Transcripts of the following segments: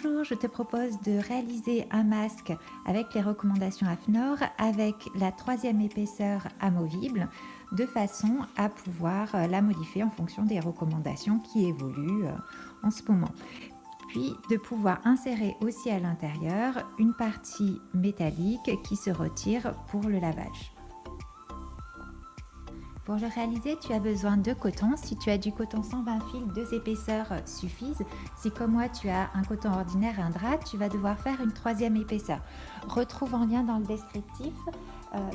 Bonjour, je te propose de réaliser un masque avec les recommandations AFNOR avec la 3e épaisseur amovible de façon à pouvoir la modifier en fonction des recommandations qui évoluent en ce moment. Puis de pouvoir insérer aussi à l'intérieur une partie métallique qui se retire pour le lavage. Pour le réaliser, tu as besoin de coton. Si tu as du coton 120 fils, 2 épaisseurs suffisent. Si comme moi tu as un coton ordinaire, un drap, tu vas devoir faire une 3e épaisseur. Retrouve en lien dans le descriptif,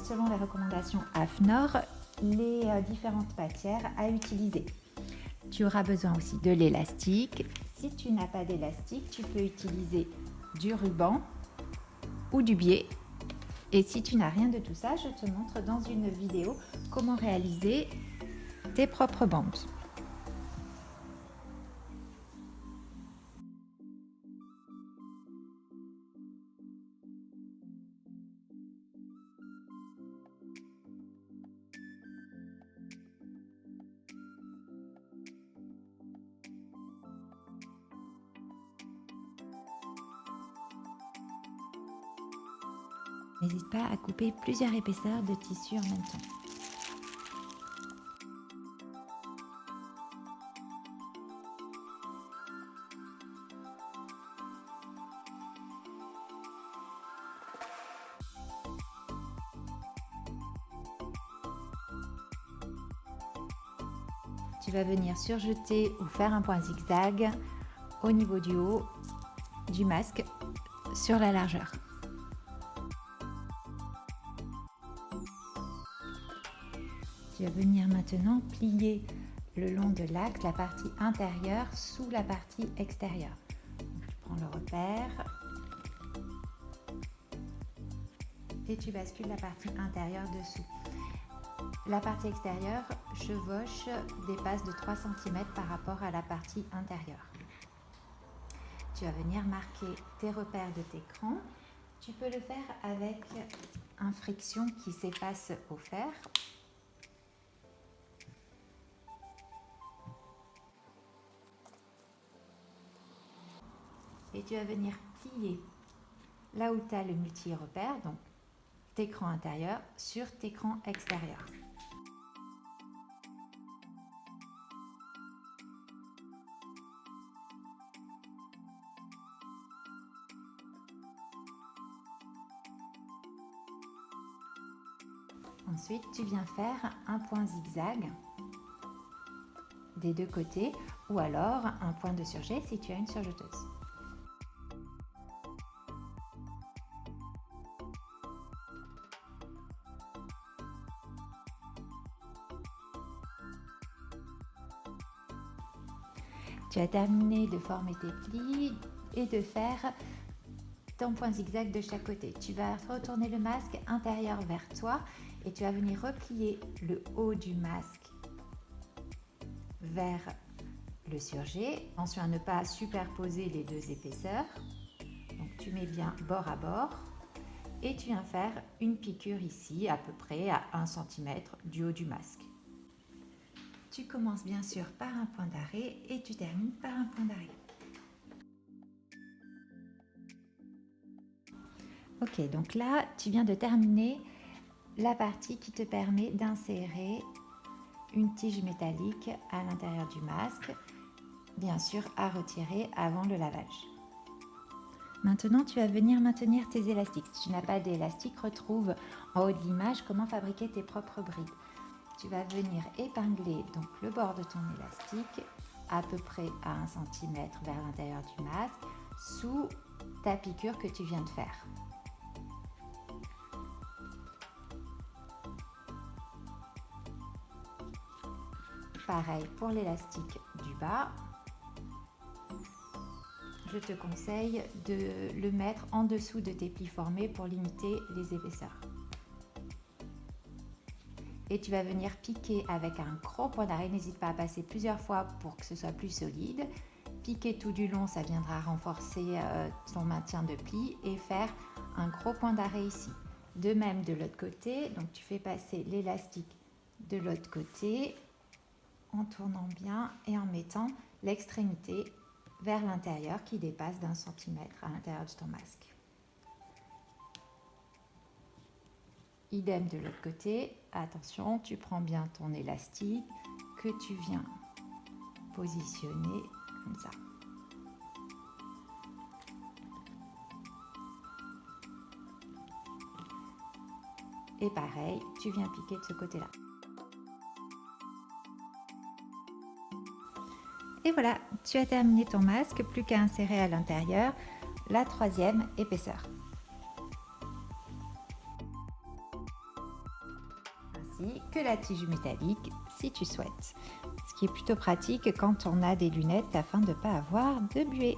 selon les recommandations AFNOR, les différentes matières à utiliser. Tu auras besoin aussi de l'élastique. Si tu n'as pas d'élastique, tu peux utiliser du ruban ou du biais. Et si tu n'as rien de tout ça, je te montre dans une vidéo comment réaliser tes propres bandes. N'hésite pas à couper plusieurs épaisseurs de tissu en même temps. Tu vas venir surjeter ou faire un point zigzag au niveau du haut du masque sur la largeur. Tu vas venir maintenant plier le long de l'axe la partie intérieure sous la partie extérieure. Tu prends le repère et tu bascules la partie intérieure dessous. La partie extérieure chevauche, dépasse de 3 cm par rapport à la partie intérieure. Tu vas venir marquer tes repères de tes crans. Tu peux le faire avec un friction qui s'efface au fer. Et tu vas venir plier là où tu as le multi-repère, donc tes crans intérieurs sur tes crans extérieurs. Ensuite, tu viens faire un point zigzag des deux côtés ou alors un point de surjet si tu as une surjeteuse. Tu as terminé de former tes plis et de faire ton point zigzag de chaque côté. Tu vas retourner le masque intérieur vers toi et tu vas venir replier le haut du masque vers le surjet. Attention à ne pas superposer les deux épaisseurs. Donc tu mets bien bord à bord et tu viens faire une piqûre ici à peu près à 1 cm du haut du masque. Tu commences bien sûr par un point d'arrêt et tu termines par un point d'arrêt. Ok, donc là, tu viens de terminer la partie qui te permet d'insérer une tige métallique à l'intérieur du masque, bien sûr à retirer avant le lavage. Maintenant, tu vas venir maintenir tes élastiques. Si tu n'as pas d'élastique, retrouve en haut de l'image comment fabriquer tes propres brides. Tu vas venir épingler donc le bord de ton élastique à peu près à 1 cm vers l'intérieur du masque sous ta piqûre que tu viens de faire. Pareil pour l'élastique du bas. Je te conseille de le mettre en dessous de tes plis formés pour limiter les épaisseurs. Et tu vas venir piquer avec un gros point d'arrêt. N'hésite pas à passer plusieurs fois pour que ce soit plus solide. Piquer tout du long, ça viendra renforcer ton maintien de pli et faire un gros point d'arrêt ici. De même de l'autre côté, donc tu fais passer l'élastique de l'autre côté en tournant bien et en mettant l'extrémité vers l'intérieur qui dépasse d'1 centimètre à l'intérieur de ton masque. Idem de l'autre côté, attention, tu prends bien ton élastique que tu viens positionner comme ça. Et pareil, tu viens piquer de ce côté-là. Et voilà, tu as terminé ton masque, plus qu'à insérer à l'intérieur la 3e épaisseur. Ainsi que la tige métallique si tu souhaites. Ce qui est plutôt pratique quand on a des lunettes afin de ne pas avoir de buée.